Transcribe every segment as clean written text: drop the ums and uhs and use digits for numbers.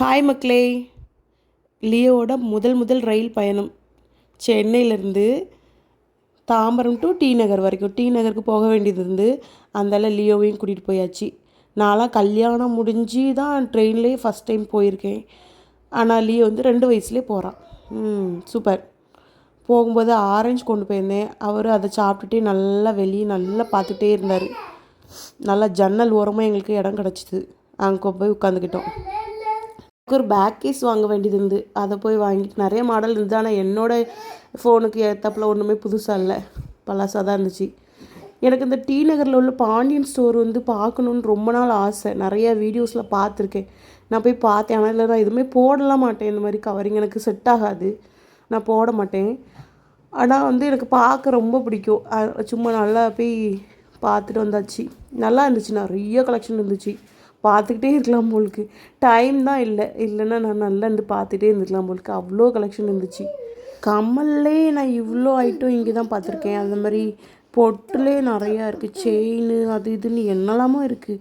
Hi மக்களே. லியோவோட முதல் ரயில் பயணம் சென்னையிலேருந்து தாம்பரம் டு டி நகர் வரைக்கும். டி நகருக்கு போக வேண்டியது இருந்து அந்தால லியோவையும் கூட்டிகிட்டு போயாச்சு. நான்லாம் கல்யாணம் முடிஞ்சு தான் ட்ரெயின்லேயே ஃபஸ்ட் டைம் போயிருக்கேன். ஆனால் லியோ வந்து 2 வயசுலேயே போகிறான். சூப்பர். போகும்போது ஆரஞ்சு கொண்டு போயிருந்தேன். அவர் அதை சாப்பிட்டுட்டே நல்லா வெளியே நல்லா பார்த்துட்டே இருந்தார். நல்லா ஜன்னல் ஓரமாக எங்களுக்கு இடம் கிடச்சிது. அங்கே போய் உட்காந்துக்கிட்டோம். ஒரு பேக் கேஸ் வாங்க வேண்டியது இருந்து அதை போய் வாங்கிட்டு நிறைய மாடல் இருந்தது. ஆனால் என்னோடய ஃபோனுக்கு ஏற்றப்பில் ஒன்றுமே புதுசாக இல்லை, பழசாக தான் இருந்துச்சு. எனக்கு இந்த டி நகரில் உள்ள பாண்டியன் ஸ்டோர் வந்து பார்க்கணுன்னு ரொம்ப நாள் ஆசை. நிறைய வீடியோஸில் பார்த்துருக்கேன். நான் போய் பார்த்தேன். ஆனால் இல்லை, நான் எதுவுமே போடலாம் மாட்டேன். இந்த மாதிரி கவரிங் எனக்கு செட் ஆகாது, நான் போட மாட்டேன். ஆனால் வந்து எனக்கு பார்க்க ரொம்ப பிடிக்கும். சும்மா நல்லா போய் பார்த்துட்டு வந்தாச்சு. நல்லா இருந்துச்சு, நிறைய கலெக்ஷன் இருந்துச்சு. பார்த்துக்கிட்டே இருக்கலாம் போலுக்கு. டைம் தான் இல்லைன்னா நான் நல்லா இருந்து பார்த்துட்டே இருந்துக்கலாம் போலுக்கு. அவ்வளோ கலெக்ஷன் இருந்துச்சு. கம்மல்லே நான் இவ்வளோ ஐட்டம் இங்கே தான் பார்த்துருக்கேன். அந்த மாதிரி பொட்டுலே நிறையா இருக்குது. செயின் அது இதுன்னு என்னெல்லாமோ இருக்குது.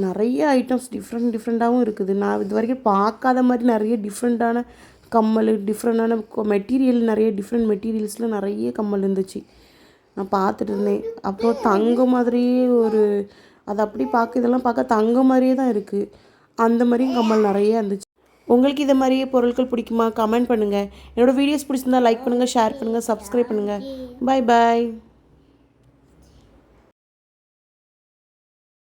நிறைய ஐட்டம்ஸ் டிஃப்ரெண்ட்டாகவும் இருக்குது. நான் இது வரைக்கும் பார்க்காத மாதிரி நிறைய டிஃப்ரெண்ட்டான கம்மல், டிஃப்ரெண்டான மெட்டீரியல், நிறைய டிஃப்ரெண்ட் மெட்டீரியல்ஸில் நிறைய கம்மல் இருந்துச்சு. நான் பார்த்துட்டு இருந்தேன். அப்புறம் தங்கம் மாதிரியே ஒரு அது அப்படி இதெல்லாம் பார்க்க தங்கம் மாதிரியே தான் இருக்குது. அந்த மாதிரியும் கம்மல் நிறைய இருந்துச்சு. உங்களுக்கு இதை மாதிரியே பொருட்கள் பிடிக்குமா? கமெண்ட் பண்ணுங்கள். என்னோடய வீடியோஸ் பிடிச்சிருந்தா லைக் பண்ணுங்கள், ஷேர் பண்ணுங்கள், சப்ஸ்கிரைப் பண்ணுங்கள். பாய்.